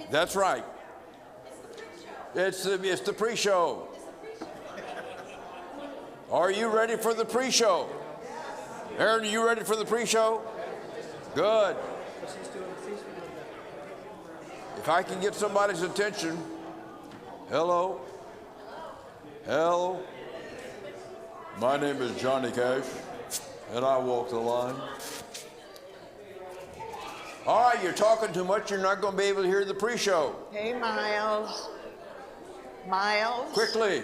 That's right. It's the pre-show. Are you ready for the pre-show? Aaron, are you ready for the pre-show? Good. If I can get somebody's attention. Hello. Hello. My name is Johnny Cash, and I walk the line. All right, you're talking too much. You're not going to be able to hear the pre-show. Hey, Miles. Miles? Quickly.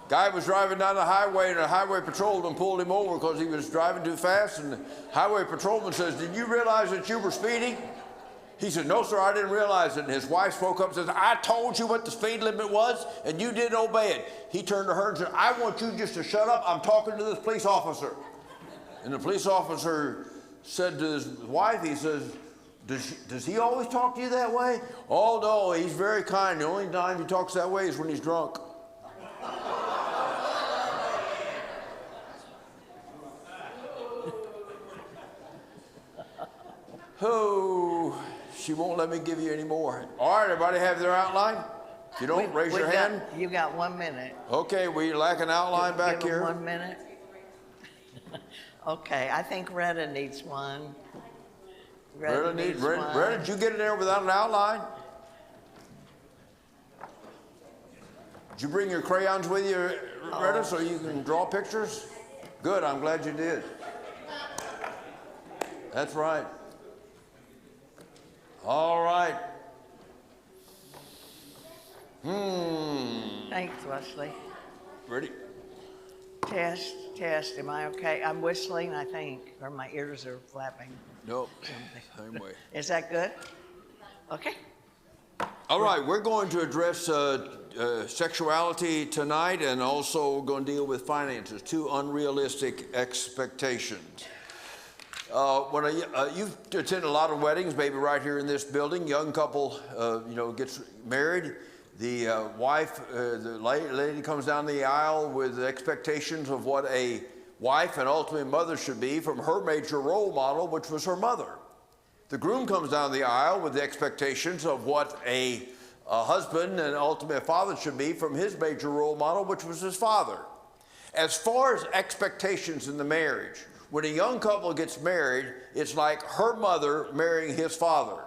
Guy was driving down the highway, and a highway patrolman pulled him over because he was driving too fast, and the highway patrolman says, "Did you realize that you were speeding?" He said, "No, sir, I didn't realize it." And his wife spoke up and says, "I told you what the speed limit was, and you didn't obey it." He turned to her and said, "I want you just to shut up. I'm talking to this police officer." And the police officer said to his wife, he says, Does he always talk to you that way?" "Oh, no, he's very kind. The only time he talks that way is when he's drunk." Oh, she won't let me give you any more. All right, everybody have their outline? If you don't, raise your hand. You got 1 minute. Okay, we lack an outline back Give here. 1 minute. Okay, I think Retta needs one. Retta, did you get in there without an outline? Did you bring your crayons with you, Retta, so you can draw pictures? Good, I'm glad you did. That's right. All right. Thanks, Wesley. Ready? Test, test. Am I okay? I'm whistling, I think, or my ears are flapping. Nope. Same way. Is that good? Okay. All right, we're going to address sexuality tonight, and also we're going to deal with finances, two unrealistic expectations. You've attended a lot of weddings, maybe right here in this building. Young couple, gets married. The wife, the lady comes down the aisle with expectations of what a wife and ultimately mother should be from her major role model, which was her mother. The groom comes down the aisle with the expectations of what a husband and ultimately a father should be from his major role model, which was his father. As far as expectations in the marriage, when a young couple gets married, it's like her mother marrying his father.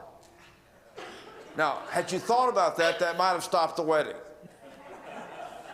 Now, had you thought about that, that might have stopped the wedding.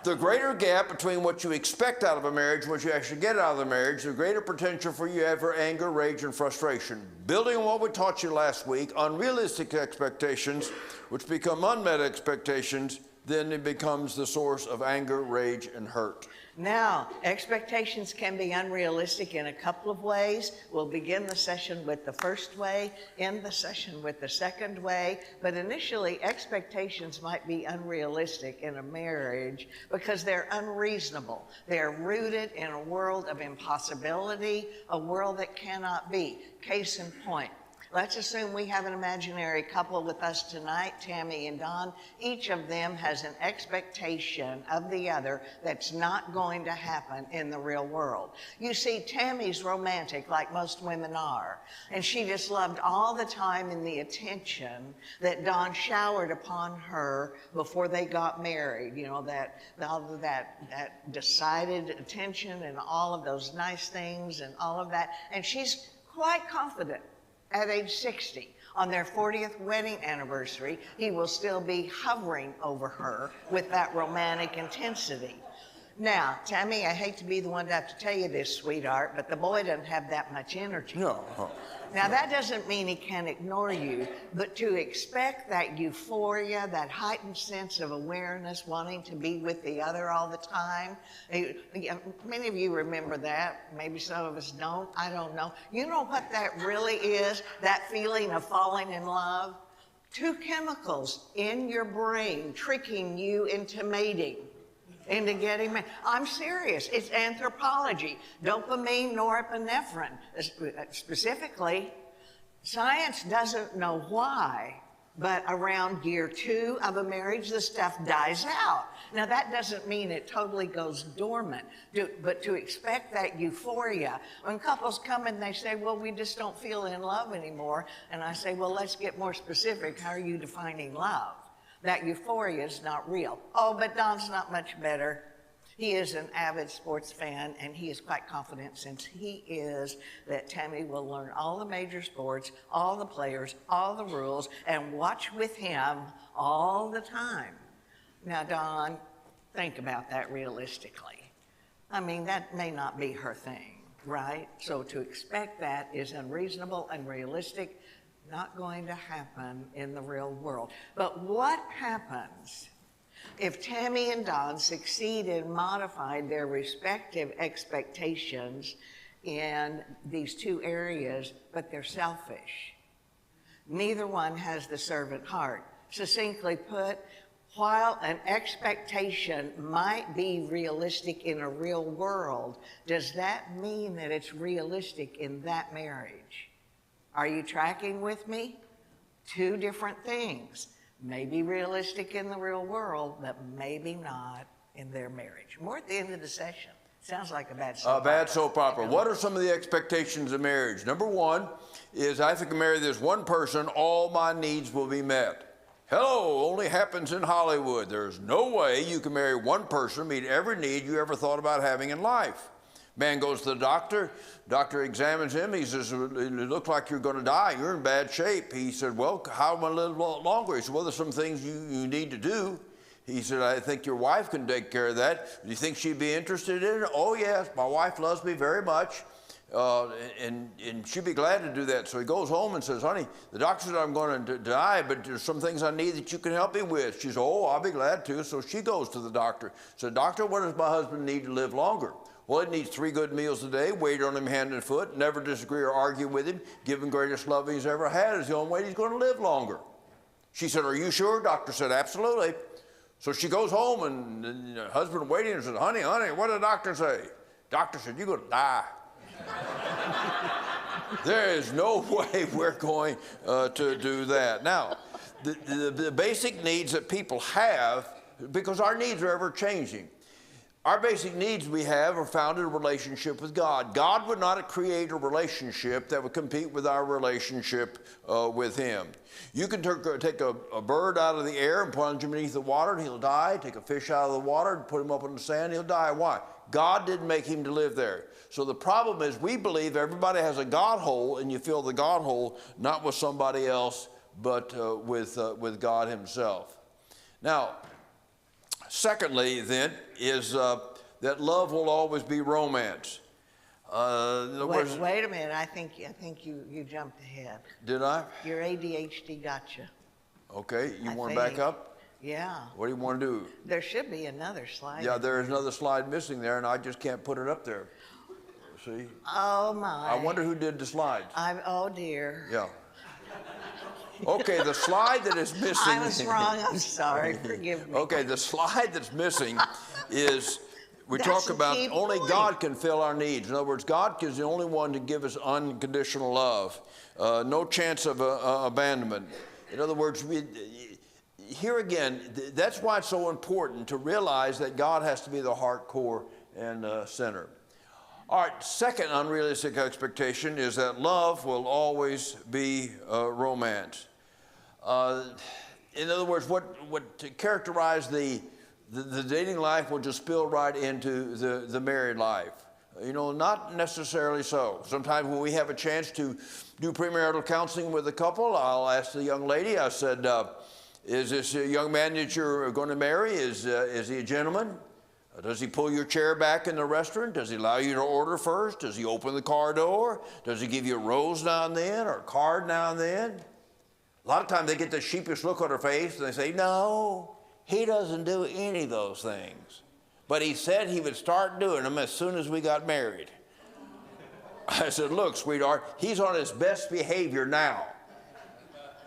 The greater gap between what you expect out of a marriage and what you actually get out of the marriage, the greater potential for you have for anger, rage, and frustration. Building on what we taught you last week, unrealistic expectations, which become unmet expectations, then it becomes the source of anger, rage, and hurt. Now, expectations can be unrealistic in a couple of ways. We'll begin the session with the first way, end the session with the second way, but initially expectations might be unrealistic in a marriage because they're unreasonable. They're rooted in a world of impossibility, a world that cannot be. Case in point. Let's assume we have an imaginary couple with us tonight, Tammy and Don. Each of them has an expectation of the other that's not going to happen in the real world. You see, Tammy's romantic, like most women are, and she just loved all the time and the attention that Don showered upon her before they got married. You know, all of that decided attention and all of those nice things and all of that. And she's quite confident. At age 60, on their 40th wedding anniversary, he will still be hovering over her with that romantic intensity. Now, Tammy, I hate to be the one to have to tell you this, sweetheart, but the boy doesn't have that much energy. No. Now, that doesn't mean he can ignore you, but to expect that euphoria, that heightened sense of awareness, wanting to be with the other all the time. Many of you remember that. Maybe some of us don't. I don't know. You know what that really is, that feeling of falling in love? Two chemicals in your brain tricking you into mating. Into getting married. I'm serious. It's anthropology. Dopamine, norepinephrine. Specifically, science doesn't know why, But around year 2 of a marriage, the stuff dies out. Now, that doesn't mean it totally goes dormant, but to expect that euphoria, when couples come and they say, well, we just don't feel in love anymore, and I say, well, let's get more specific. How are you defining love? That euphoria is not real. Oh, but Don's not much better. He is an avid sports fan, and he is quite confident, since he is, that Tammy will learn all the major sports, all the players, all the rules, and watch with him all the time. Now, Don, think about that realistically. I mean, that may not be her thing, right? So to expect that is unreasonable, unrealistic, not going to happen in the real world. But what happens if Tammy and Don succeed in modifying their respective expectations in these 2 areas, but they're selfish? Neither one has the servant heart. Succinctly put, while an expectation might be realistic in a real world, does that mean that it's realistic in that marriage? Are you tracking with me? 2 different things. Maybe realistic in the real world, but maybe not in their marriage. More at the end of the session. Sounds like a bad soap opera. A bad soap opera. What are some of the expectations of marriage? Number 1 is, I think I marry this one person, all my needs will be met. Hello, only happens in Hollywood. There's no way you can marry one person, meet every need you ever thought about having in life. Man goes to the doctor examines him, he says, it looks like you're gonna die, you're in bad shape. He said, well, how am I gonna live longer? He said, well, there's some things you need to do. He said, I think your wife can take care of that. Do you think she'd be interested in it? Oh yes, my wife loves me very much, and she'd be glad to do that. So he goes home and says, honey, the doctor said I'm going to die, but there's some things I need that you can help me with. She says, oh, I'll be glad to. So she goes to the doctor. Said, doctor, what does my husband need to live longer? Well, it needs 3 good meals a day, wait on him hand and foot, never disagree or argue with him, give him greatest love he's ever had. Is the only way he's going to live longer. She said, are you sure? Doctor said, absolutely. So she goes home, and the husband waiting and says, honey, what did the doctor say? Doctor said, you're going to die. There is no way we're going to do that. Now, the basic needs that people have, because our needs are ever changing. Our basic needs we have are found in a relationship with God. God would not create a relationship that would compete with our relationship with Him. You can take a bird out of the air and plunge him beneath the water and he'll die. Take a fish out of the water and put him up in the sand, he'll die. Why? God didn't make him to live there. So the problem is we believe everybody has a God hole, and you fill the God hole not with somebody else, but with God Himself. Now, secondly, then, is that love will always be romance. Wait a minute. I think you jumped ahead. Did I? Your ADHD got you. Okay. You want to back up? Yeah. What do you want to do? There should be another slide. Yeah, there is another slide missing there, and I just can't put it up there. See? Oh, my. I wonder who did the slides. Oh, dear. Yeah. Okay, the slide that is missing. I was wrong. I'm sorry. Forgive me. Okay, the slide that's missing is we That's talk the about key only point. God can fill our needs. In other words, God is the only one to give us unconditional love, no chance of abandonment. In other words, here again, that's why it's so important to realize that God has to be the heart, core, and center. All right, second unrealistic expectation is that love will always be romance. In other words, what to characterize the dating life will just spill right into the married life. You know, not necessarily so. Sometimes when we have a chance to do premarital counseling with a couple, I'll ask the young lady, I said, is this a young man that you're going to marry, is he a gentleman? Does he pull your chair back in the restaurant? Does he allow you to order first? Does he open the car door? Does he give you a rose now and then or a card now and then? A lot of times they get the sheepish look on their face and they say, no, he doesn't do any of those things. But he said he would start doing them as soon as we got married. I said, look, sweetheart, he's on his best behavior now.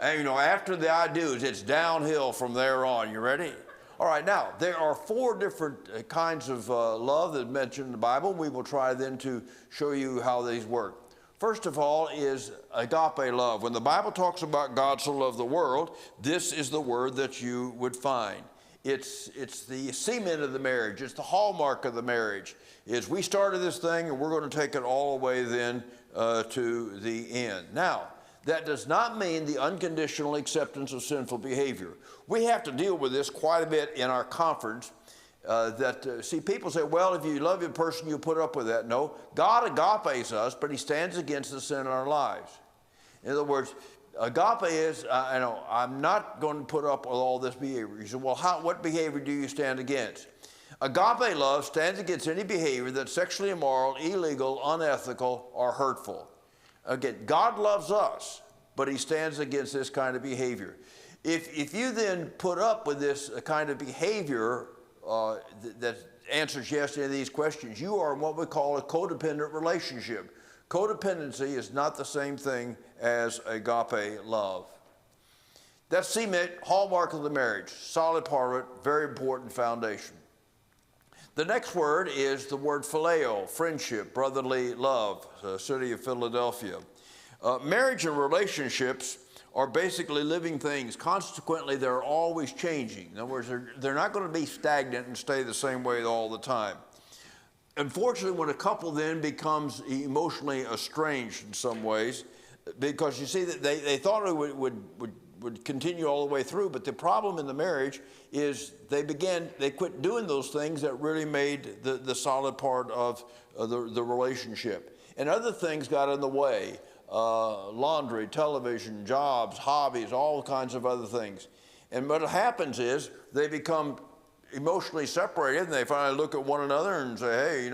And you know, after the I do's, it's downhill from there on. You ready? All right, now, there are 4 different kinds of love that are mentioned in the Bible. We will try then to show you how these work. first of all, is agape love. When the Bible talks about God so loved the world, this is the word that you would find. It's the cement of the marriage. It's the hallmark of the marriage. Is we started this thing and we're going to take it all the way then to the end. Now, that does not mean the unconditional acceptance of sinful behavior. We have to deal with this quite a bit in our conference. See, people say, well, if you love your person, you put up with that. No, God agapes us, but he stands against the sin in our lives. In other words, agape is, I'm not going to put up with all this behavior. You say, well, what behavior do you stand against? Agape love stands against any behavior that's sexually immoral, illegal, unethical, or hurtful. Again, God loves us, but he stands against this kind of behavior. If you then put up with this kind of behavior that answers yes to any of these questions, you are in what we call a codependent relationship. Codependency is not the same thing as agape love. That's cement, hallmark of the marriage, solid part of it, very important foundation. The next word is the word phileo, friendship, brotherly love, the city of Philadelphia. Marriage and relationships are basically living things. Consequently, they're always changing. In other words, they're not going to be stagnant and stay the same way all the time. Unfortunately, when a couple then becomes emotionally estranged in some ways, because you see that they thought it would continue all the way through, but the problem in the marriage is they quit doing those things that really made the solid part of the relationship. And other things got in the way, laundry, television, jobs, hobbies, all kinds of other things. And what happens is they become emotionally separated, and they finally look at one another and say, hey,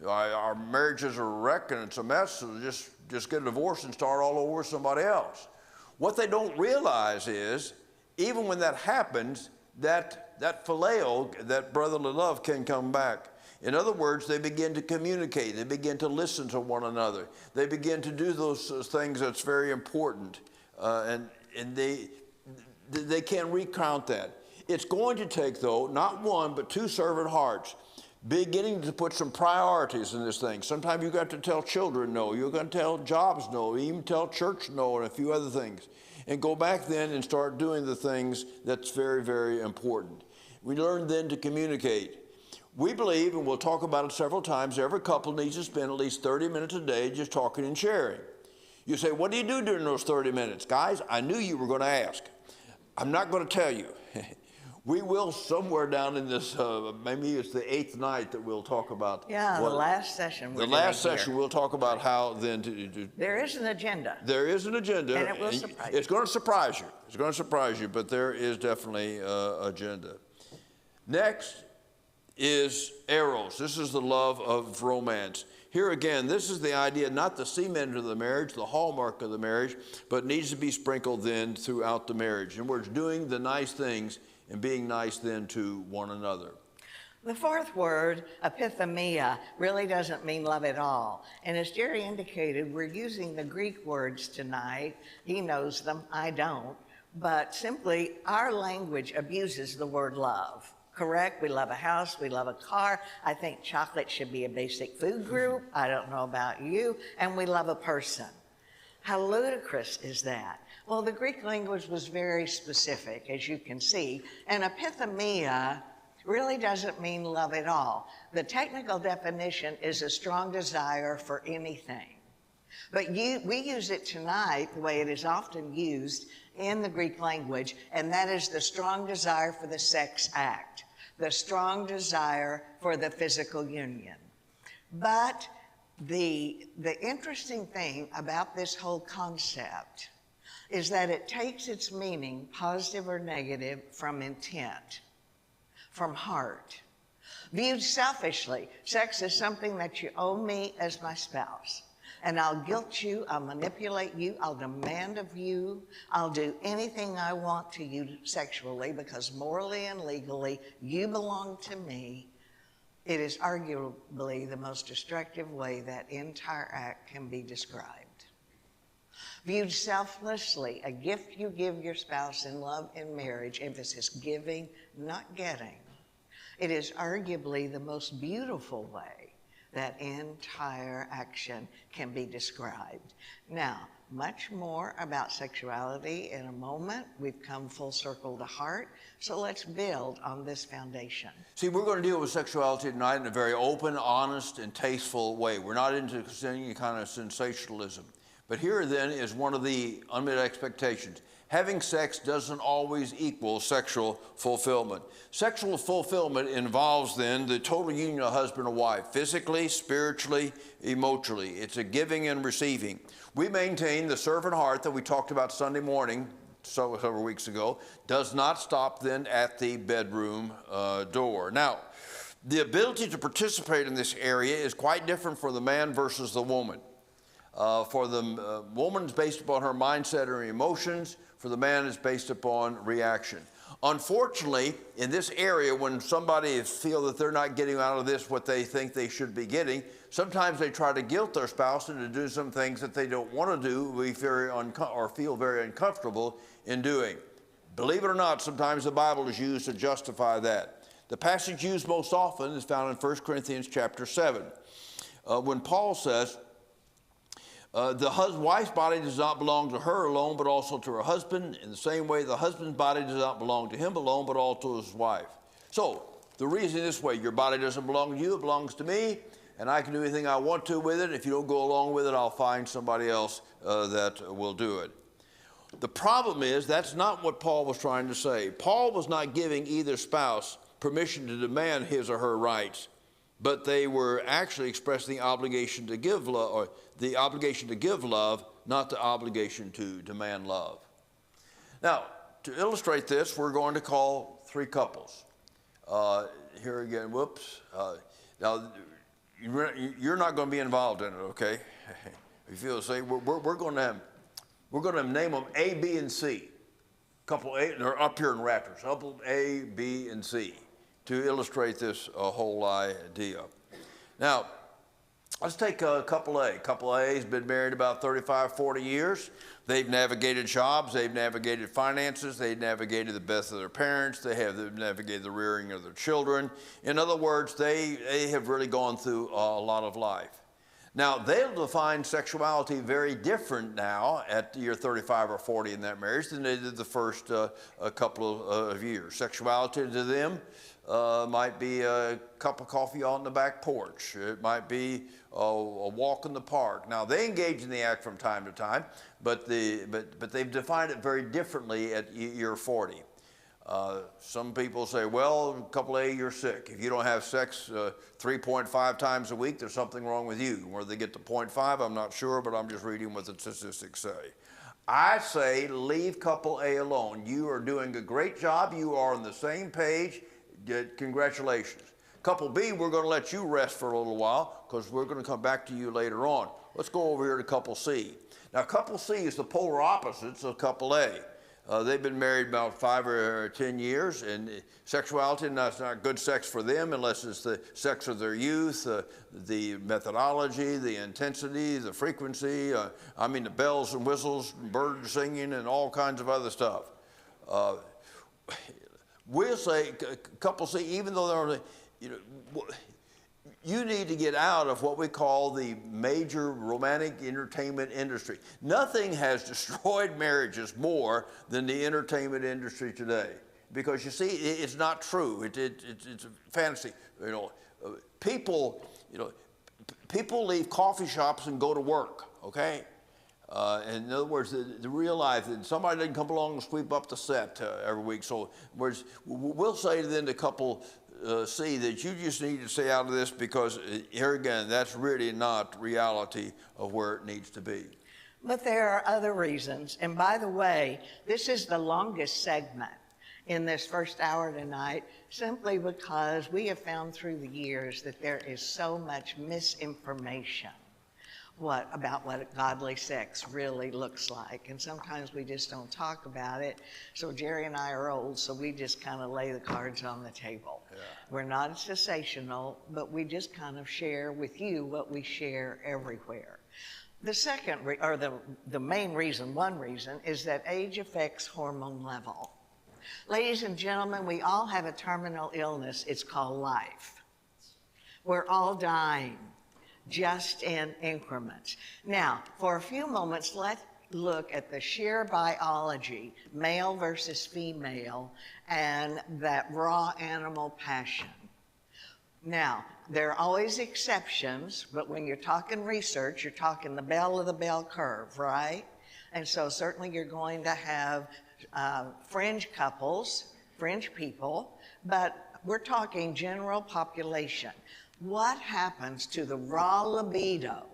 our marriage is a wreck and it's a mess, so just get a divorce and start all over with somebody else. What they don't realize is, even when that happens, that phileo, that brotherly love, can come back. In other words, they begin to communicate. They begin to listen to one another. They begin to do those things that's very important, and they can't recount that. It's going to take, though, not one, but two servant hearts, beginning to put some priorities in this thing. Sometimes you've got to tell children no. You're going to tell jobs no, even tell church no, and a few other things. And go back then and start doing the things that's very, very important. We learn then to communicate. We believe, and we'll talk about it several times, every couple needs to spend at least 30 minutes a day just talking and sharing. You say, what do you do during those 30 minutes? Guys, I knew you were going to ask. I'm not going to tell you. We will somewhere down in this, maybe it's the 8th night that we'll talk about. Yeah, the last session. The last session we'll talk about how then to there is an agenda. There is an agenda. And it will surprise you. It's going to surprise you. It's going to surprise you, but there is definitely an agenda. Next is eros. This is the love of romance. Here again, this is the idea, not the cement of the marriage, the hallmark of the marriage, but needs to be sprinkled then throughout the marriage. In other words, doing the nice things and being nice then to one another. The fourth word, epithemia, really doesn't mean love at all. And as Jerry indicated, we're using the Greek words tonight. He knows them, I don't. But simply, our language abuses the word love. Correct? We love a house, we love a car. I think chocolate should be a basic food group. I don't know about you. And we love a person. How ludicrous is that? Well, the Greek language was very specific, as you can see, and epithemia really doesn't mean love at all. The technical definition is a strong desire for anything. But we use it tonight the way it is often used in the Greek language, and that is the strong desire for the sex act, the strong desire for the physical union. But the interesting thing about this whole concept is that it takes its meaning, positive or negative, from intent, from heart. Viewed selfishly, sex is something that you owe me as my spouse. And I'll guilt you, I'll manipulate you, I'll demand of you, I'll do anything I want to you sexually because morally and legally you belong to me. It is arguably the most destructive way that entire act can be described. Viewed selflessly, a gift you give your spouse in love and marriage, emphasis giving, not getting. It is arguably the most beautiful way that entire action can be described. Now, much more about sexuality in a moment. We've come full circle to heart, so let's build on this foundation. See, we're going to deal with sexuality tonight in a very open, honest, and tasteful way. We're not into any kind of sensationalism. But here then is one of the unmet expectations. Having sex doesn't always equal sexual fulfillment. Sexual fulfillment involves then the total union of husband and wife, physically, spiritually, emotionally. It's a giving and receiving. We maintain the servant heart that we talked about Sunday morning, several weeks ago, does not stop then at the bedroom door. Now, the ability to participate in this area is quite different for the man versus the woman. For the woman, it's based upon her mindset and her emotions. For the man, it's based upon reaction. Unfortunately, in this area, when somebody feels that they're not getting out of this what they think they should be getting, sometimes they try to guilt their spouse into doing some things that they don't want to do, or feel very uncomfortable in doing. Believe it or not, sometimes the Bible is used to justify that. The passage used most often is found in 1 Corinthians chapter 7, when Paul says, the wife's body does not belong to her alone, but also to her husband. In the same way, the husband's body does not belong to him alone, but also to his wife. So, the reason this way, your body doesn't belong to you, it belongs to me, and I can do anything I want to with it. If you don't go along with it, I'll find somebody else that will do it. The problem is, that's not what Paul was trying to say. Paul was not giving either spouse permission to demand his or her rights, but they were actually expressing the obligation to give love, or the obligation to give love, not the obligation to demand love. Now, to illustrate this, we're going to call three couples. Here again, whoops. Now, you're not going to be involved in it, okay? If you feel the same, we're going to name them A, B, and C. Couple A, they're up here in Raptors. Couple A, B, and C, to illustrate this whole idea. Now, let's take couple A. Couple A has been married about 35, 40 years. They've navigated jobs, they've navigated finances, they've navigated the death of their parents, they've navigated the rearing of their children. In other words, they have really gone through a lot of life. Now, they'll define sexuality very different now at year 35 or 40 in that marriage than they did the first couple of years. Sexuality to them might be a cup of coffee on the back porch. It might be a walk in the park. Now, they engage in the act from time to time, but they've defined it very differently at year 40. Some people say, well, couple A, you're sick. If you don't have sex 3.5 times a week, there's something wrong with you. Where they get to 0.5, I'm not sure, but I'm just reading what the statistics say. I say leave couple A alone. You are doing a great job. You are on the same page. Congratulations. Couple B, we're going to let you rest for a little while because we're going to come back to you later on. Let's go over here to couple C. Now, couple C is the polar opposites of couple A. They've been married about 5 or 10 years, and sexuality, that's not good sex for them unless it's the sex of their youth, the methodology, the intensity, the frequency, the bells and whistles, birds singing, and all kinds of other stuff. We'll say, couple C, even though they're, you need to get out of what we call the major romantic entertainment industry. Nothing has destroyed marriages more than the entertainment industry today. Because you see, it's not true. It's a fantasy. People leave coffee shops and go to work, okay? In other words, the real life, somebody doesn't come along and sweep up the set every week. So we'll say then to couple C that you just need to stay out of this because here again, that's really not reality of where it needs to be. But there are other reasons. And by the way, this is the longest segment in this first hour tonight, simply because we have found through the years that there is so much misinformation about what godly sex really looks like. And sometimes we just don't talk about it. So Jerry and I are old, so we just kind of lay the cards on the table. Yeah. We're not sensational, but we just kind of share with you what we share everywhere. The second, the main reason, one reason, is that age affects hormone level. Ladies and gentlemen, we all have a terminal illness. It's called life. We're all dying. just in increments. Now, for a few moments, let's look at the sheer biology, male versus female, and that raw animal passion. Now, there are always exceptions, but when you're talking research, you're talking the bell of the bell curve, right? And so certainly you're going to have fringe couples, fringe people, but we're talking general population. What happens to the raw libido?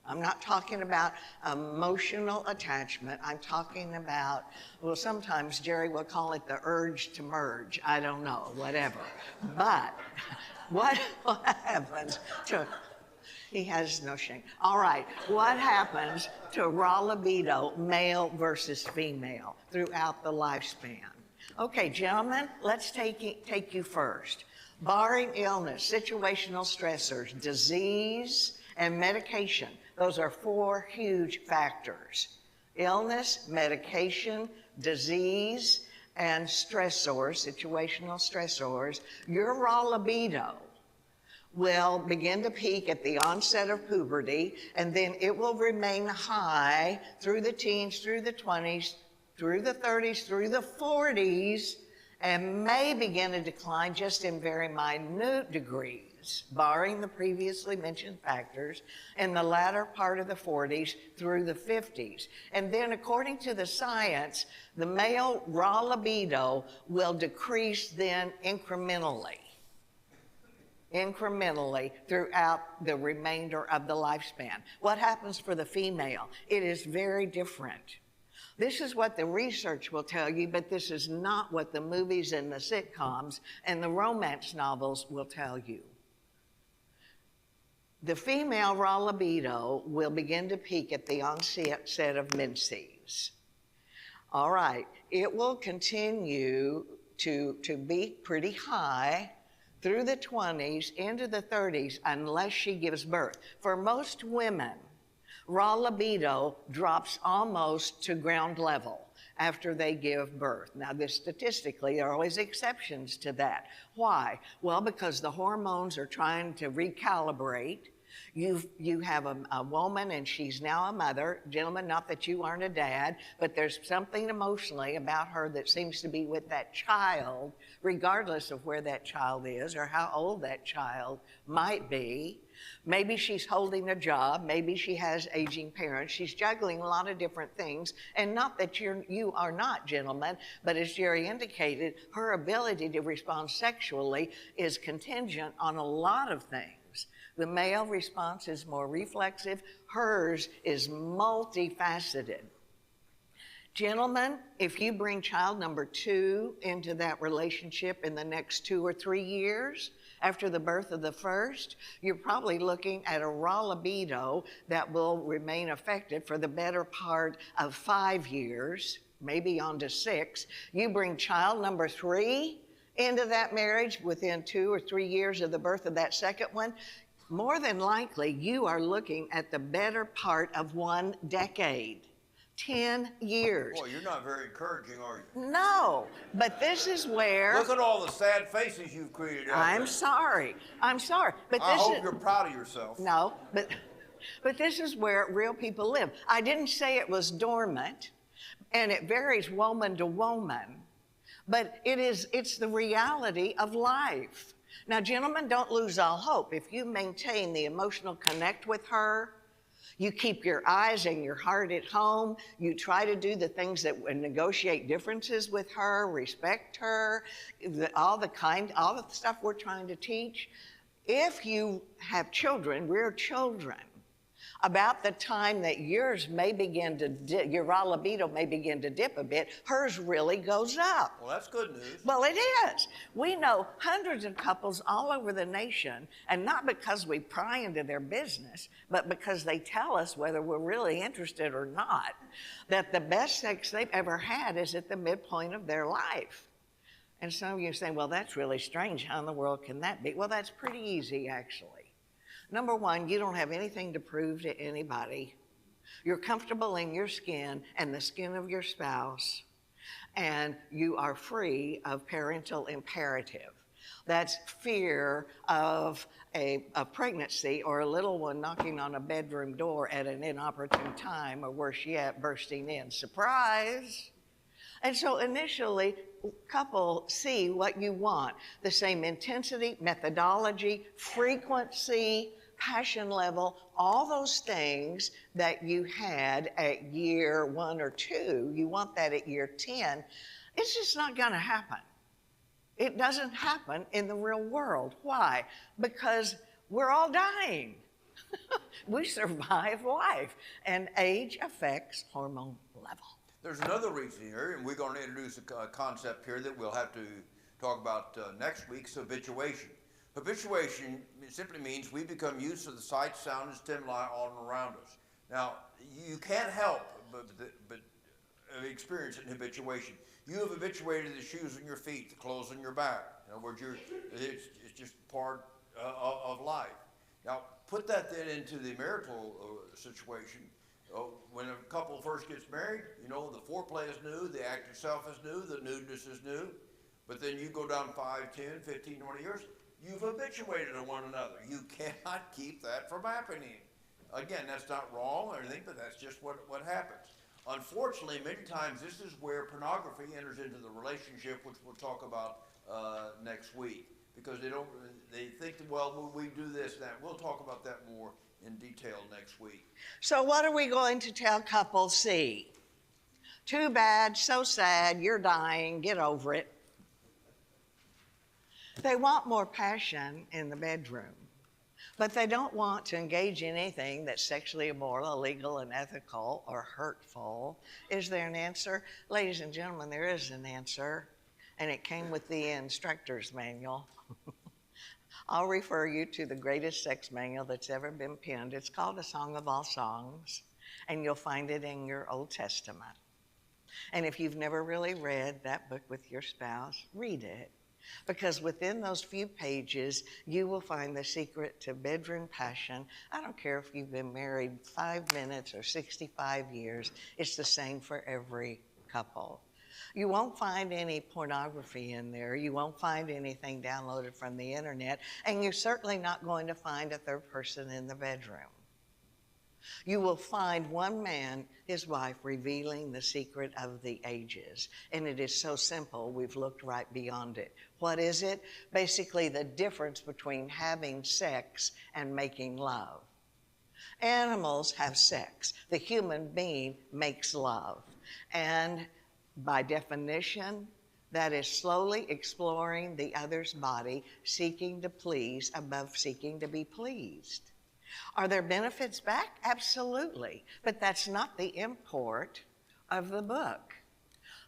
I'm not talking about emotional attachment. I'm talking about, well, sometimes Jerry will call it the urge to merge. I don't know, whatever. But what happens to, he has no shame. All right, what happens to raw libido, male versus female, throughout the lifespan? Okay, gentlemen, let's take you first. Barring illness, situational stressors, disease, and medication. Those are 4 huge factors. Illness, medication, disease, and stressors, situational stressors. Your raw libido will begin to peak at the onset of puberty, and then it will remain high through the teens, through the 20s, through the 30s, through the 40s, and may begin to decline just in very minute degrees, barring the previously mentioned factors, in the latter part of the 40s through the 50s. And then according to the science, the male raw libido will decrease then incrementally throughout the remainder of the lifespan. What happens for the female? It is very different. This is what the research will tell you, but this is not what the movies and the sitcoms and the romance novels will tell you. The female raw libido will begin to peak at the onset of menses. All right, it will continue to be pretty high through the 20s into the 30s unless she gives birth. For most women, raw libido drops almost to ground level after they give birth. Now, this statistically, there are always exceptions to that. Why? Well, because the hormones are trying to recalibrate. You have a woman and she's now a mother. Gentlemen, not that you aren't a dad, but there's something emotionally about her that seems to be with that child, regardless of where that child is or how old that child might be. Maybe she's holding a job, maybe she has aging parents. She's juggling a lot of different things. And not that you are not, gentlemen, but as Jerry indicated, her ability to respond sexually is contingent on a lot of things. The male response is more reflexive. Hers is multifaceted. Gentlemen, if you bring child number 2 into that relationship in the next 2 or 3 years after the birth of the first, you're probably looking at a raw libido that will remain affected for the better part of 5 years, maybe on to 6. You bring child number 3 into that marriage within 2 or 3 years of the birth of that second one, more than likely you are looking at the better part of 1 decade. 10 years. Boy, you're not very encouraging, are you? No, but this is where... Look at all the sad faces you've created out there. I'm sorry. But I hope you're proud of yourself. No, but this is where real people live. I didn't say it was dormant, and it varies woman to woman, but it's the reality of life. Now, gentlemen, don't lose all hope. If you maintain the emotional connect with her, you keep your eyes and your heart at home, you try to do the things that negotiate differences with her, respect her, all the stuff we're trying to teach. If you have children, rear children, about the time that yours may begin to your raw libido may begin to dip a bit, hers really goes up. Well, that's good news. Well, it is. We know hundreds of couples all over the nation, and not because we pry into their business, but because they tell us whether we're really interested or not, that the best sex they've ever had is at the midpoint of their life. And some of you say, well, that's really strange. How in the world can that be? Well, that's pretty easy, actually. Number one, you don't have anything to prove to anybody. You're comfortable in your skin and the skin of your spouse, and you are free of parental imperative. That's fear of a pregnancy or a little one knocking on a bedroom door at an inopportune time, or worse yet, bursting in. Surprise! And so initially, couple see what you want, the same intensity, methodology, frequency, passion level, all those things that you had at year 1 or 2, you want that at year 10. It's just not going to happen. It doesn't happen in the real world. Why? Because we're all dying. We survive life, and age affects hormone level. There's another reason here, and we're going to introduce a concept here that we'll have to talk about next week's habituation. Habituation simply means we become used to the sight, sound, and stimuli all around us. Now, you can't help but experience habituation. You have habituated the shoes on your feet, the clothes on your back. In other words, it's just part of life. Now, put that then into the marital situation. When a couple first gets married, you know, the foreplay is new, the act itself is new, the nudeness is new. But then you go down 5, 10, 15, 20 years, you've habituated to one another. You cannot keep that from happening. Again, that's not wrong or anything, but that's just what happens. Unfortunately, many times this is where pornography enters into the relationship, which we'll talk about next week. Because they think, well, we do this, that. We'll talk about that more in detail next week. So what are we going to tell couples C? Too bad, so sad, you're dying, get over it. They want more passion in the bedroom, but they don't want to engage in anything that's sexually immoral, illegal, unethical, or hurtful. Is there an answer? Ladies and gentlemen, there is an answer, and it came with the instructor's manual. I'll refer you to the greatest sex manual that's ever been penned. It's called A Song of All Songs, and you'll find it in your Old Testament. And if you've never really read that book with your spouse, read it. Because within those few pages, you will find the secret to bedroom passion. I don't care if you've been married 5 minutes or 65 years, it's the same for every couple. You won't find any pornography in there. You won't find anything downloaded from the internet. And you're certainly not going to find a third person in the bedroom. You will find one man, his wife, revealing the secret of the ages. And it is so simple, we've looked right beyond it. What is it? Basically, the difference between having sex and making love. Animals have sex. The human being makes love. And by definition, that is slowly exploring the other's body, seeking to please above seeking to be pleased. Are there benefits back? Absolutely. But that's not the import of the book.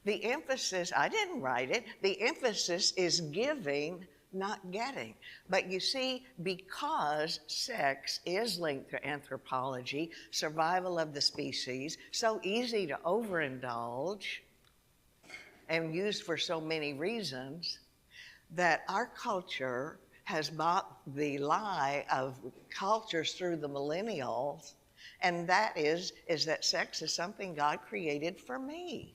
The emphasis, I didn't write it, the emphasis is giving, not getting. But you see, because sex is linked to anthropology, survival of the species, so easy to overindulge, and used for so many reasons, that our culture has bought the lie of cultures through the millennials, and that is that sex is something God created for me.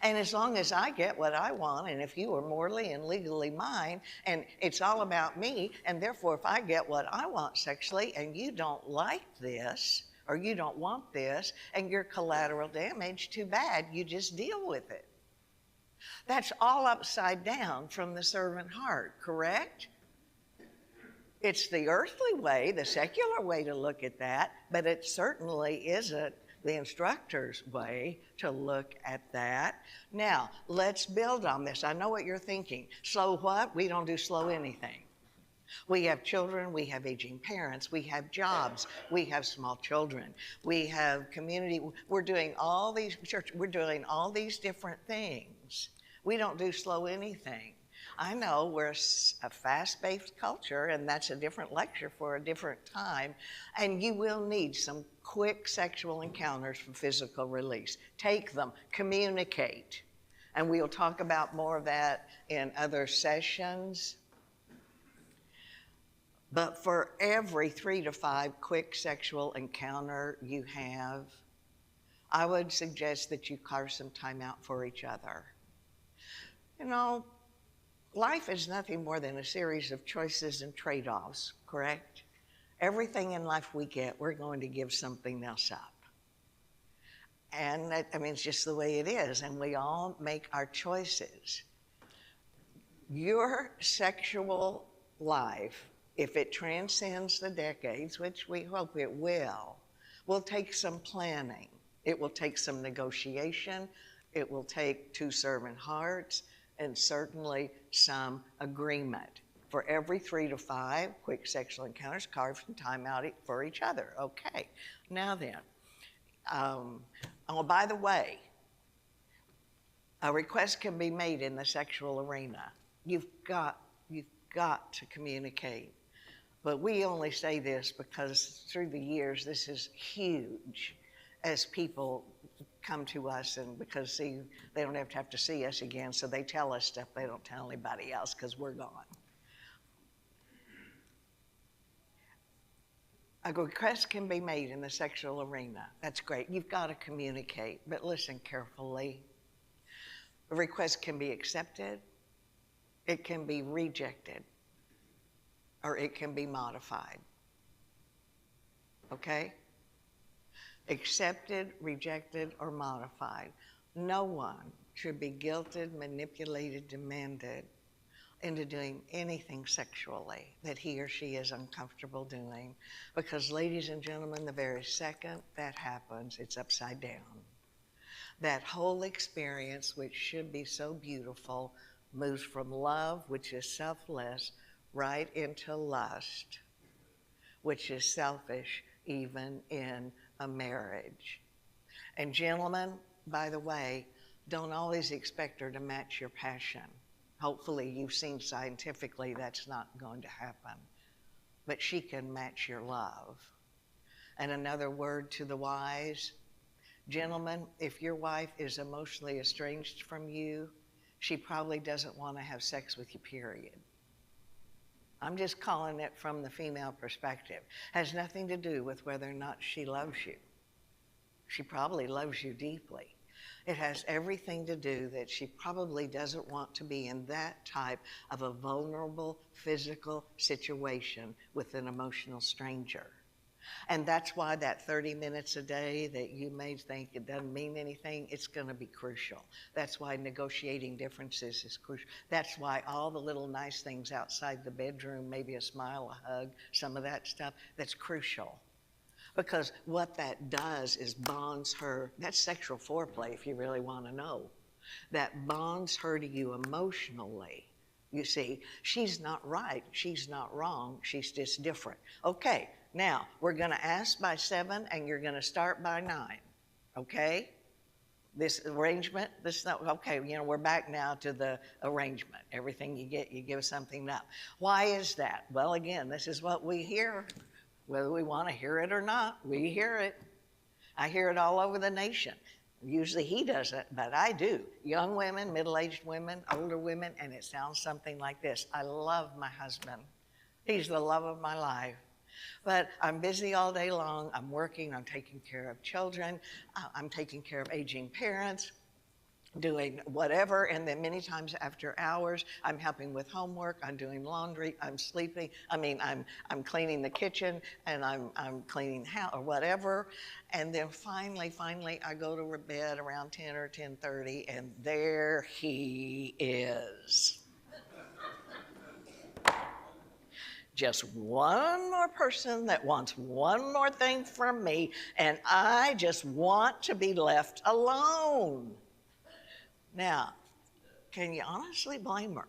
And as long as I get what I want, and if you are morally and legally mine, and it's all about me, and therefore if I get what I want sexually, and you don't like this, or you don't want this, and you're collateral damage, too bad, you just deal with it. That's all upside down from the servant heart, correct? It's the earthly way, the secular way to look at that, but it certainly isn't the instructor's way to look at that. Now, let's build on this. I know what you're thinking. Slow what? We don't do slow anything. We have children, we have aging parents, we have jobs, we have small children, we have community. We're doing all these, church, we're doing all these different things. We don't do slow anything. I know we're a fast-paced culture, and that's a different lecture for a different time, and you will need some quick sexual encounters for physical release. Take them, communicate, and we'll talk about more of that in other sessions. But for every 3 to 5 quick sexual encounter you have, I would suggest that you carve some time out for each other. You know, life is nothing more than a series of choices and trade-offs, correct? Everything in life we get, we're going to give something else up. And that, I mean, it's just the way it is, and we all make our choices. Your sexual life, if it transcends the decades, which we hope it will take some planning. It will take some negotiation. It will take two servant hearts, and certainly some agreement. For every 3 to 5 quick sexual encounters, carve some time out for each other. Okay, now then. Oh, by the way, a request can be made in the sexual arena. You've got to communicate. But we only say this because through the years, this is huge as people come to us, and because see, they don't have to see us again, so they tell us stuff they don't tell anybody else because we're gone. A request can be made in the sexual arena. That's great. You've got to communicate, but listen carefully. A request can be accepted, it can be rejected, or it can be modified. Okay? Accepted, rejected, or modified. No one should be guilted, manipulated, demanded into doing anything sexually that he or she is uncomfortable doing. Because, ladies and gentlemen, the very second that happens, it's upside down. That whole experience, which should be so beautiful, moves from love, which is selfless, right into lust, which is selfish, even in a marriage. And gentlemen, by the way, don't always expect her to match your passion. Hopefully you've seen scientifically that's not going to happen. But she can match your love. And another word to the wise, gentlemen, if your wife is emotionally estranged from you, she probably doesn't want to have sex with you, period. I'm just calling it from the female perspective. Has nothing to do with whether or not she loves you. She probably loves you deeply. It has everything to do that she probably doesn't want to be in that type of a vulnerable physical situation with an emotional stranger. And that's why that 30 minutes a day that you may think it doesn't mean anything, it's going to be crucial. That's why negotiating differences is crucial. That's why all the little nice things outside the bedroom, maybe a smile, a hug, some of that stuff, that's crucial. Because what that does is bonds her, that's sexual foreplay if you really want to know. That bonds her to you emotionally. You see, she's not right, she's not wrong, she's just different. Okay, now we're going to ask by 7 and you're going to start by 9. Okay? This arrangement, okay, you know, we're back now to the arrangement. Everything you get, you give something up. Why is that? Well, again, this is what we hear. Whether we want to hear it or not, we hear it. I hear it all over the nation. Usually he doesn't, but I do. Young women, middle-aged women, older women, and it sounds something like this. I love my husband. He's the love of my life. But I'm busy all day long. I'm working. I'm taking care of children. I'm taking care of aging parents, doing whatever, and then many times after hours, I'm helping with homework, I'm doing laundry, I'm sleeping, I'm cleaning the kitchen, and I'm cleaning house or whatever, and then finally, I go to bed around 10 or 10:30, and there he is. Just one more person that wants one more thing from me, and I just want to be left alone. Now, can you honestly blame her?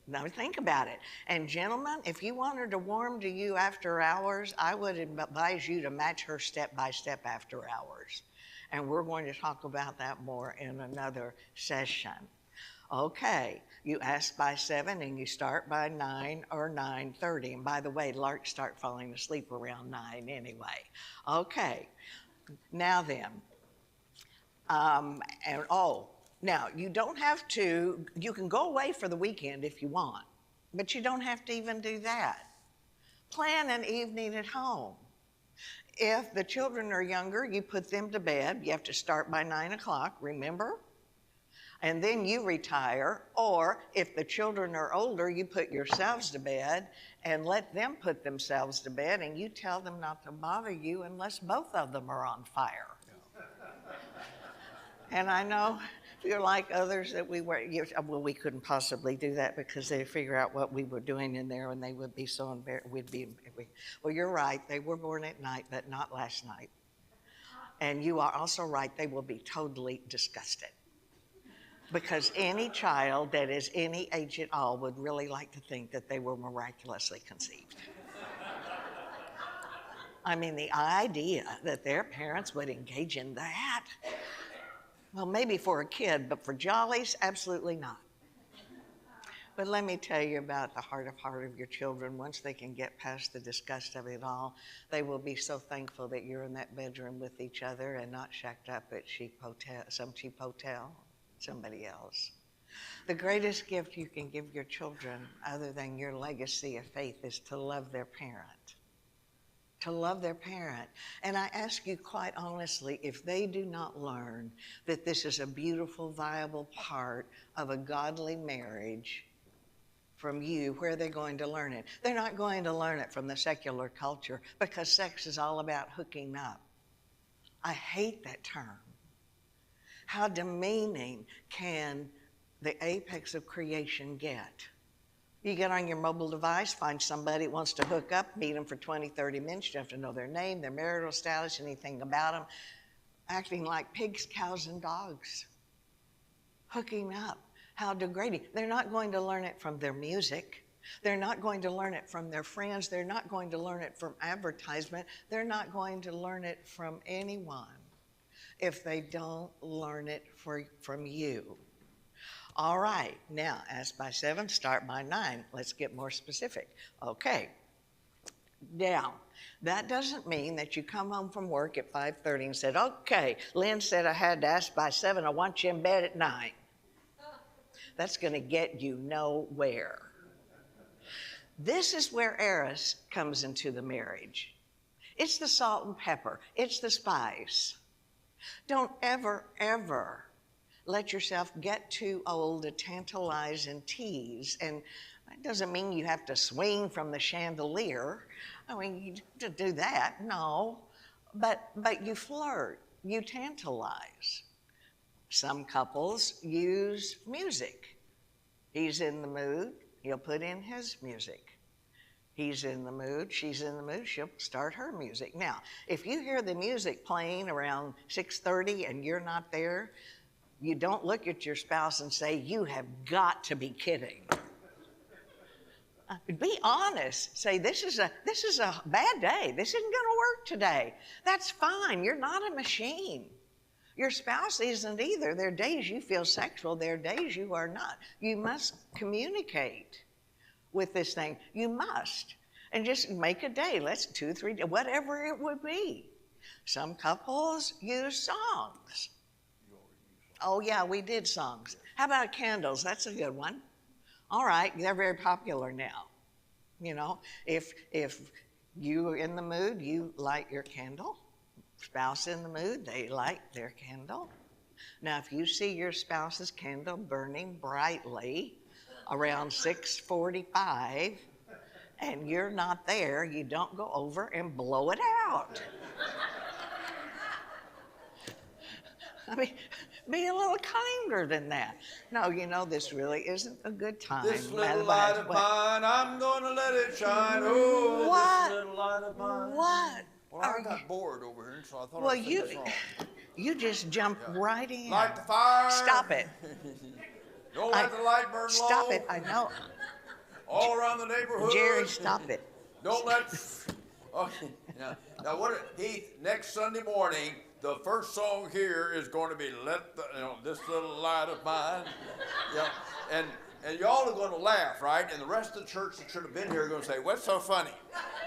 Now think about it. And gentlemen, if you want her to warm to you after hours, I would advise you to match her step by step after hours. And we're going to talk about that more in another session. Okay, you ask by 7 and you start by 9 or 9:30. And by the way, larks start falling asleep around 9 anyway. Okay, now then, now, you don't have to, you can go away for the weekend if you want, but you don't have to even do that. Plan an evening at home. If the children are younger, you put them to bed. You have to start by 9 o'clock, remember? And then you retire, or if the children are older, you put yourselves to bed and let them put themselves to bed, and you tell them not to bother you unless both of them are on fire. And I know you're like others that well, we couldn't possibly do that because they'd figure out what we were doing in there and they would be so embarrassed. Well, you're right. They were born at night, but not last night. And you are also right. They will be totally disgusted. Because any child that is any age at all would really like to think that they were miraculously conceived. I mean, the idea that their parents would engage in that, well, maybe for a kid, but for jollies, absolutely not. But let me tell you about the heart of your children. Once they can get past the disgust of it all, they will be so thankful that you're in that bedroom with each other and not shacked up at some cheap hotel, somebody else. The greatest gift you can give your children, other than your legacy of faith, is to love their parent. To love their parent. And I ask you quite honestly, if they do not learn that this is a beautiful, viable part of a godly marriage from you, where are they going to learn it? They're not going to learn it from the secular culture, because sex is all about hooking up. I hate that term. How demeaning can the apex of creation get? You get on your mobile device, find somebody that wants to hook up, meet them for 20, 30 minutes. You have to know their name, their marital status, anything about them. Acting like pigs, cows, and dogs. Hooking up. How degrading. They're not going to learn it from their music. They're not going to learn it from their friends. They're not going to learn it from advertisement. They're not going to learn it from anyone if they don't learn it from you. All right, now, ask by 7, start by 9. Let's get more specific. Okay, now, that doesn't mean that you come home from work at 5:30 and said, okay, Lynn said I had to ask by 7, I want you in bed at 9. That's gonna get you nowhere. This is where Eris comes into the marriage. It's the salt and pepper, it's the spice. Don't ever, ever let yourself get too old to tantalize and tease. And that doesn't mean you have to swing from the chandelier. I mean, you don't do that, no. But you flirt, you tantalize. Some couples use music. He's in the mood, he'll put in his music. He's in the mood, she's in the mood, she'll start her music. Now, if you hear the music playing around 6:30 and you're not there, you don't look at your spouse and say, you have got to be kidding. Be honest. Say, this is a bad day. This isn't gonna work today. That's fine, you're not a machine. Your spouse isn't either. There are days you feel sexual, there are days you are not. You must communicate with this thing. You must. And just make a day, let's 2, 3, whatever it would be. Some couples use songs. Oh yeah, we did songs. How about candles? That's a good one. All right, they're very popular now. You know, if you're in the mood, you light your candle. Spouse in the mood, they light their candle. Now, if you see your spouse's candle burning brightly around 6:45 and you're not there, you don't go over and blow it out. I mean, be a little kinder than that. No, you know, this really isn't a good time. This little light of mine, I'm gonna let it shine. Oh, what? This little light of mine. What? Well, I got bored over here, so I thought Well, I'd sing the song. you just jumped right in. Light the fire. Stop it. Don't let the light burn low. Stop it, I know. All around the neighborhood. Jerry, stop it. Don't let. Okay. Now what? Heath, next Sunday morning, the first song here is going to be this little light of mine. Yeah. And y'all are going to laugh, right? And the rest of the church that should have been here are going to say, "What's so funny?"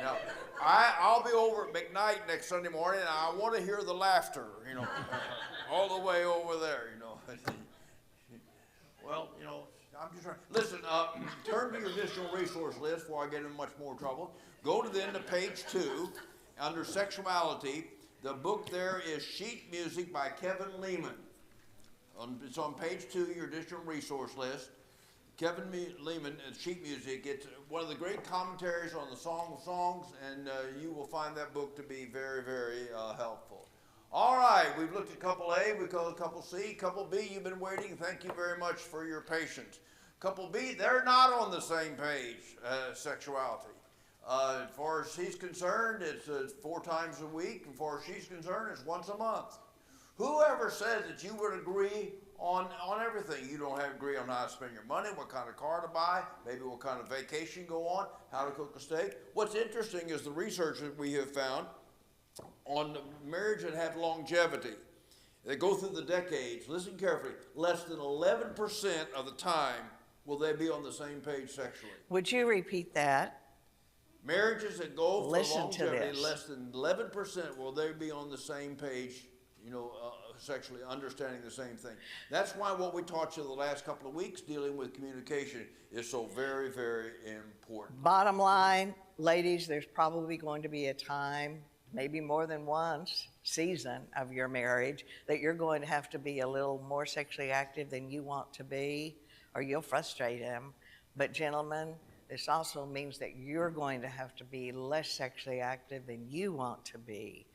Now, I'll be over at McKnight next Sunday morning, and I want to hear the laughter, all the way over there, Well, I'm just trying. Listen, turn to your additional resource list before I get in much more trouble. Go to the end of page 2, under sexuality. The book there is Sheet Music by Kevin Lehman. It's on page 2 of your additional resource list. Kevin Lehman at Sheet Music. It's one of the great commentaries on the Song of Songs, and you will find that book to be very, very helpful. All right, we've looked at couple A, we go to couple C. Couple B, you've been waiting. Thank you very much for your patience. Couple B, they're not on the same page, sexuality. As far as he's concerned, it's 4 times a week. As far as she's concerned, it's once a month. Whoever says that you would agree on everything, you don't have to agree on how to spend your money, what kind of car to buy, maybe what kind of vacation go on, how to cook a steak. What's interesting is the research that we have found on marriage that have longevity. They go through the decades. Listen carefully. Less than 11% of the time will they be on the same page sexually. Would you repeat that? Marriages that go for Listen to longevity, this. less than 11% will they be on the same page, sexually understanding the same thing. That's why what we taught you the last couple of weeks dealing with communication is so very, very important. Bottom line, ladies, there's probably going to be a time, maybe more than once, season of your marriage, that you're going to have to be a little more sexually active than you want to be, or you'll frustrate him. But gentlemen, this also means that you're going to have to be less sexually active than you want to be,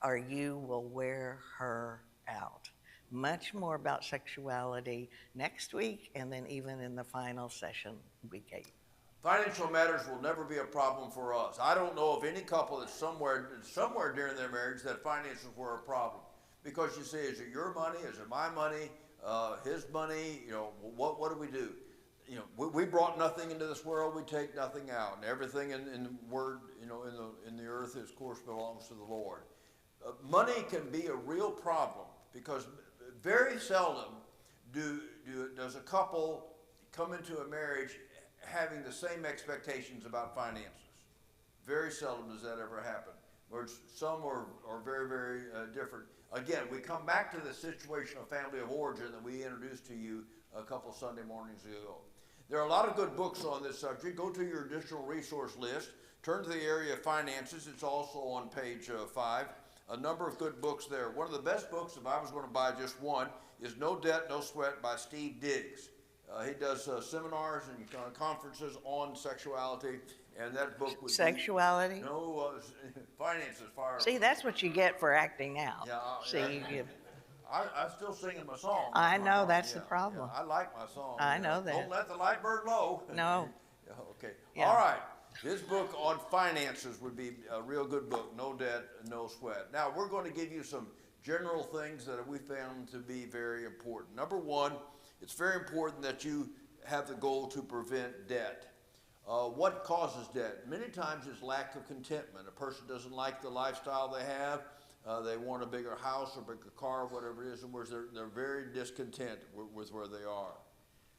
or you will wear her out. Much more about sexuality next week, and then even in the final session, week 8. Financial matters will never be a problem for us. I don't know of any couple that's somewhere during their marriage that finances were a problem. Because you say, is it your money? Is it my money? His money? What do we do? We brought nothing into this world. We take nothing out. And everything in the word, in the earth, of course, belongs to the Lord. Money can be a real problem because very seldom does a couple come into a marriage having the same expectations about finances. Very seldom does that ever happen. Where some are very, very different. Again, we come back to the situation of family of origin that we introduced to you a couple Sunday mornings ago. There are a lot of good books on this subject. Go to your additional resource list. Turn to the area of finances. It's also on page 5. A number of good books there. One of the best books, if I was going to buy just one, is No Debt, No Sweat by Steve Diggs. He does seminars and conferences on sexuality, and that book would Sexuality? Finances. Fire. See, that's what you get for acting out. Yeah, I still singing my song. I know, that's the problem. I like my song. I know that. Don't let the light burn low. No. Okay. Yeah. All right. This book on finances would be a real good book. No Debt, No Sweat. Now, we're going to give you some general things that we found to be very important. Number one, it's very important that you have the goal to prevent debt. What causes debt? Many times it's lack of contentment. A person doesn't like the lifestyle they have. They want a bigger house or bigger car, whatever it is, and they're very discontent with where they are.